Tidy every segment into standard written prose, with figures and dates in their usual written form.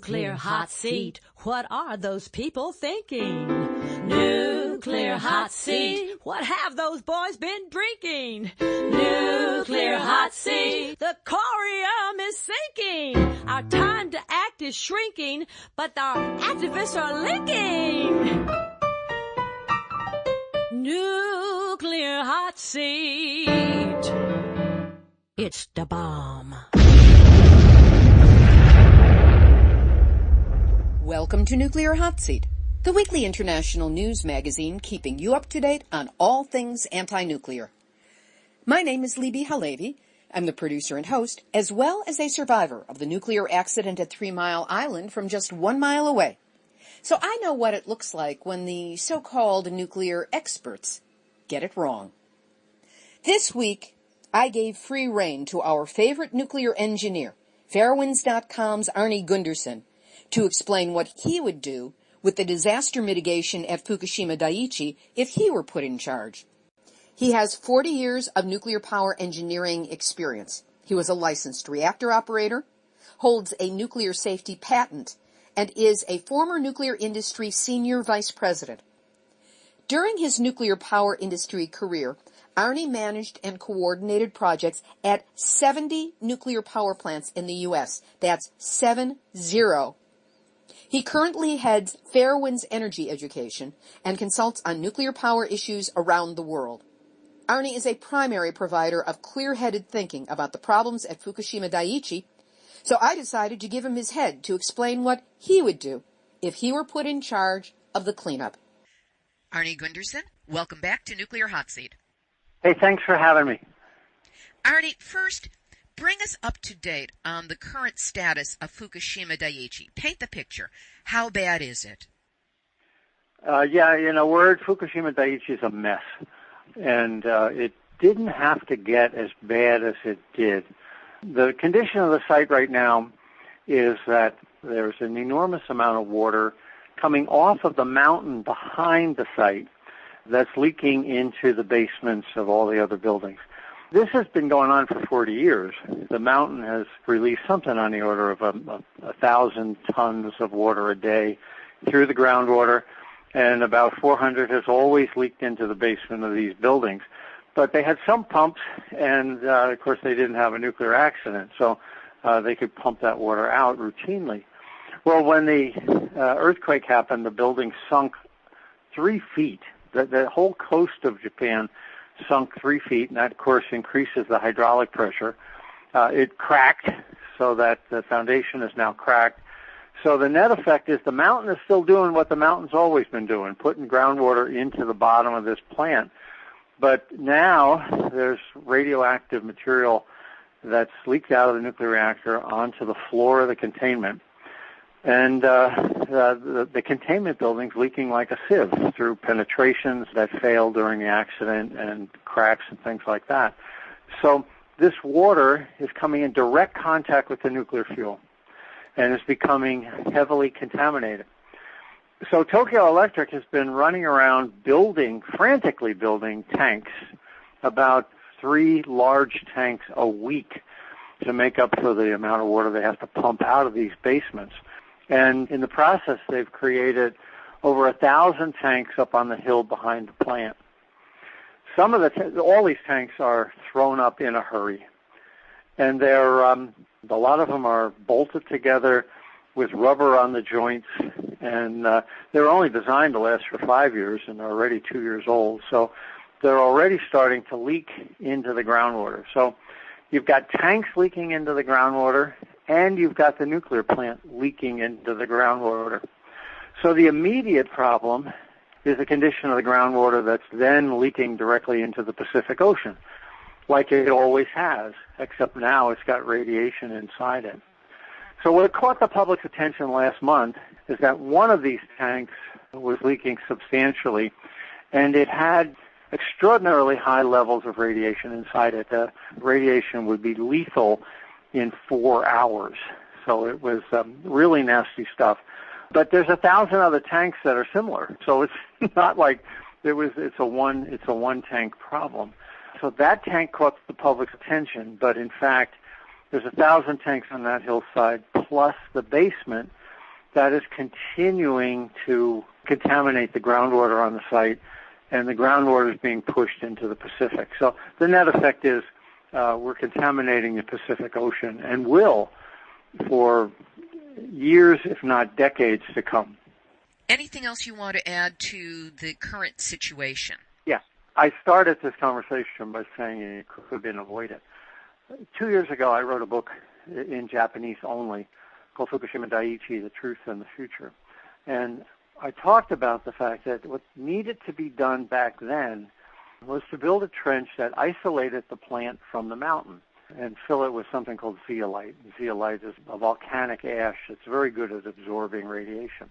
Nuclear hot seat. What are those people thinking? Nuclear hot seat. What have those boys been drinking? Nuclear hot seat. The corium is sinking. Our time to act is shrinking, but our activists are linking. Nuclear hot seat. It's the bomb. Welcome to Nuclear Hotseat, the weekly international news magazine keeping you up to date on all things anti-nuclear. My name is Libbe HaLevy. I'm the producer and host, as well as a survivor of the nuclear accident at 3 Mile Island from just 1 mile away. So I know what it looks like when the so-called nuclear experts get it wrong. This week, I gave free rein to our favorite nuclear engineer, Fairewinds.com's Arnie Gundersen, to explain what he would do with the disaster mitigation at Fukushima Daiichi if he were put in charge. He has 40 years of nuclear power engineering experience. He was a licensed reactor operator, holds a nuclear safety patent, and is a former nuclear industry senior vice president. During his nuclear power industry career, Arnie managed and coordinated projects at 70 nuclear power plants in the U.S. That's 70. He currently heads Fairewinds Energy Education and consults on nuclear power issues around the world. Arnie is a primary provider of clear-headed thinking about the problems at Fukushima Daiichi, so I decided to give him his head to explain what he would do if he were put in charge of the cleanup. Arnie Gundersen, welcome back to Nuclear Hotseat. Hey, thanks for having me. Arnie, first, bring us up to date on the current status of Fukushima Daiichi. Paint the picture. How bad is it? Word Fukushima Daiichi is a mess. And it didn't have to get as bad as it did. The condition of the site right now is that there's an enormous amount of water coming off of the mountain behind the site that's leaking into the basements of all the other buildings. This has been going on for 40 years. The mountain has released something on the order of 1,000 tons of water a day through the groundwater, and about 400 has always leaked into the basement of these buildings. But they had some pumps, and of course they didn't have a nuclear accident, so they could pump that water out routinely. Well, when the earthquake happened, the building sunk 3 feet. The whole coast of Japan sunk 3 feet, and that, of course, increases the hydraulic pressure. It cracked, so that the foundation is now cracked. So the net effect is the mountain is still doing what the mountain's always been doing, putting groundwater into the bottom of this plant. But now there's radioactive material that's leaked out of the nuclear reactor onto the floor of the containment. And the containment building's leaking like a sieve through penetrations that failed during the accident and cracks and things like that. So this water is coming in direct contact with the nuclear fuel and is becoming heavily contaminated. So Tokyo Electric has been running around frantically building tanks, about 3 large tanks a week to make up for the amount of water they have to pump out of these basements. And in the process, they've created over 1,000 tanks up on the hill behind the plant. All these tanks are thrown up in a hurry, and they're a lot of them are bolted together with rubber on the joints, and they're only designed to last for 5 years, and they're already 2 years old. So they're already starting to leak into the groundwater. So you've got tanks leaking into the groundwater, and you've got the nuclear plant leaking into the groundwater. So the immediate problem is the condition of the groundwater that's then leaking directly into the Pacific Ocean, like it always has, except now it's got radiation inside it. So what caught the public's attention last month is that one of these tanks was leaking substantially, and it had extraordinarily high levels of radiation inside it. The radiation would be lethal in 4 hours. So it was really nasty stuff. But there's 1,000 other tanks that are similar. So it's not like it's a one tank problem. So that tank caught the public's attention, but in fact, there's 1,000 tanks on that hillside plus the basement that is continuing to contaminate the groundwater on the site, and the groundwater is being pushed into the Pacific. So the net effect is we're contaminating the Pacific Ocean and will for years, if not decades, to come. Anything else you want to add to the current situation? Yeah. I started this conversation by saying it could have been avoided. 2 years ago, I wrote a book in Japanese only called Fukushima Daiichi, The Truth and the Future. And I talked about the fact that what needed to be done back then was to build a trench that isolated the plant from the mountain and fill it with something called zeolite. Zeolite is a volcanic ash that's very good at absorbing radiation.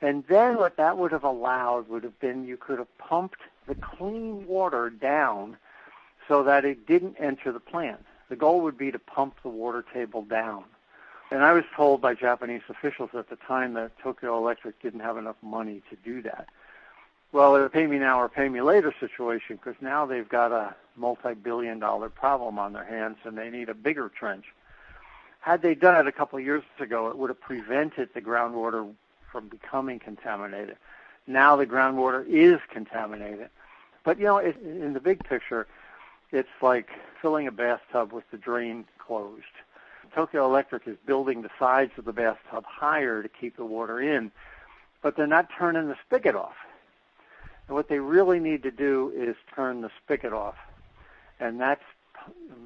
And then what that would have allowed would have been you could have pumped the clean water down so that it didn't enter the plant. The goal would be to pump the water table down. And I was told by Japanese officials at the time that Tokyo Electric didn't have enough money to do that. Well, it's a pay me now or pay me later situation, because now they've got a multi-billion-dollar problem on their hands and they need a bigger trench. Had they done it a couple of years ago, it would have prevented the groundwater from becoming contaminated. Now the groundwater is contaminated. But, you know, in the big picture, it's like filling a bathtub with the drain closed. Tokyo Electric is building the sides of the bathtub higher to keep the water in, but they're not turning the spigot off. And what they really need to do is turn the spigot off, and that's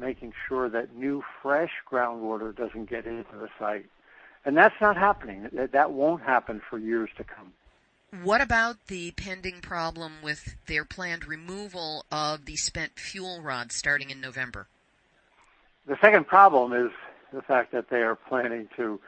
making sure that new, fresh groundwater doesn't get into the site. And that's not happening. That won't happen for years to come. What about the pending problem with their planned removal of the spent fuel rods starting in November? The second problem is the fact that they are planning to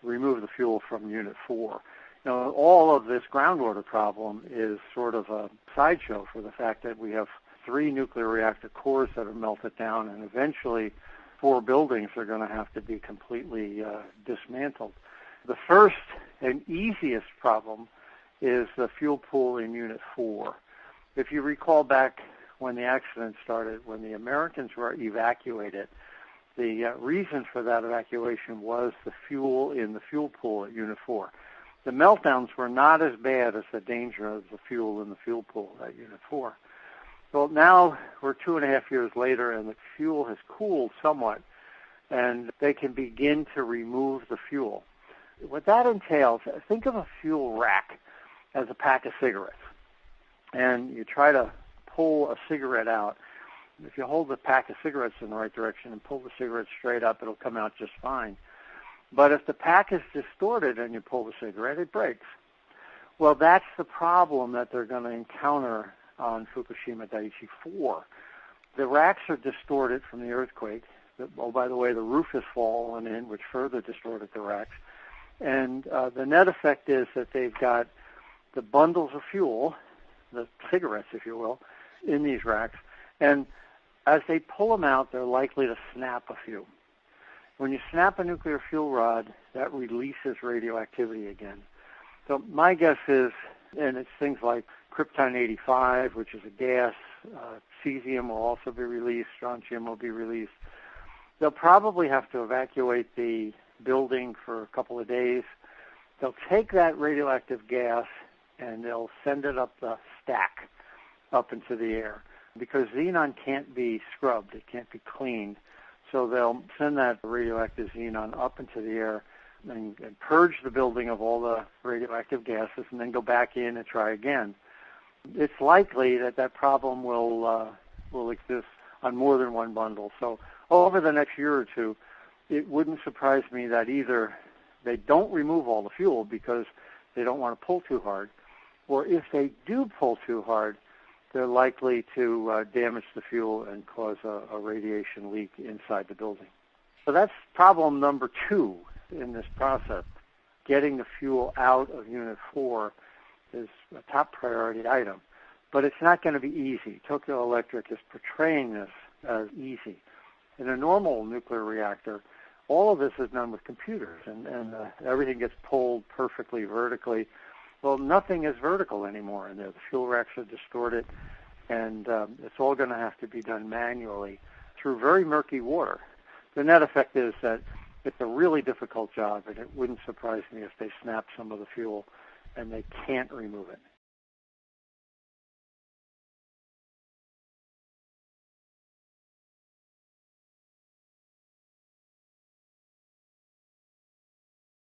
remove the fuel from Unit 4. You know, all of this groundwater problem is sort of a sideshow for the fact that we have 3 nuclear reactor cores that are melted down, and eventually 4 buildings are going to have to be completely dismantled. The first and easiest problem is the fuel pool in Unit 4. If you recall back when the accident started, when the Americans were evacuated, the reason for that evacuation was the fuel in the fuel pool at Unit 4. The meltdowns were not as bad as the danger of the fuel in the fuel pool at Unit 4. Well, now we're 2.5 years later, and the fuel has cooled somewhat, and they can begin to remove the fuel. What that entails, think of a fuel rack as a pack of cigarettes, and you try to pull a cigarette out. If you hold the pack of cigarettes in the right direction and pull the cigarette straight up, it'll come out just fine. But if the pack is distorted and you pull the cigarette, it breaks. Well, that's the problem that they're going to encounter on Fukushima Daiichi 4. The racks are distorted from the earthquake. Oh, by the way, the roof has fallen in, which further distorted the racks. And the net effect is that they've got the bundles of fuel, the cigarettes, if you will, in these racks. And as they pull them out, they're likely to snap a few. When you snap a nuclear fuel rod, that releases radioactivity again. So my guess is, and it's things like krypton-85, which is a gas, cesium will also be released, strontium will be released. They'll probably have to evacuate the building for a couple of days. They'll take that radioactive gas and they'll send it up the stack, up into the air, because xenon can't be scrubbed, it can't be cleaned. So they'll send that radioactive xenon up into the air and purge the building of all the radioactive gases and then go back in and try again. It's likely that that problem will exist on more than one bundle. So over the next year or two, it wouldn't surprise me that either they don't remove all the fuel because they don't want to pull too hard, or if they do pull too hard, they're likely to damage the fuel and cause a radiation leak inside the building. So that's problem number 2 in this process. Getting the fuel out of Unit 4 is a top priority item. But it's not going to be easy. Tokyo Electric is portraying this as easy. In a normal nuclear reactor, all of this is done with computers, and everything gets pulled perfectly vertically. Well, nothing is vertical anymore in there. The fuel racks are distorted, and it's all going to have to be done manually through very murky water. The net effect is that It's a really difficult job, and it wouldn't surprise me if they snap some of the fuel and they can't remove it.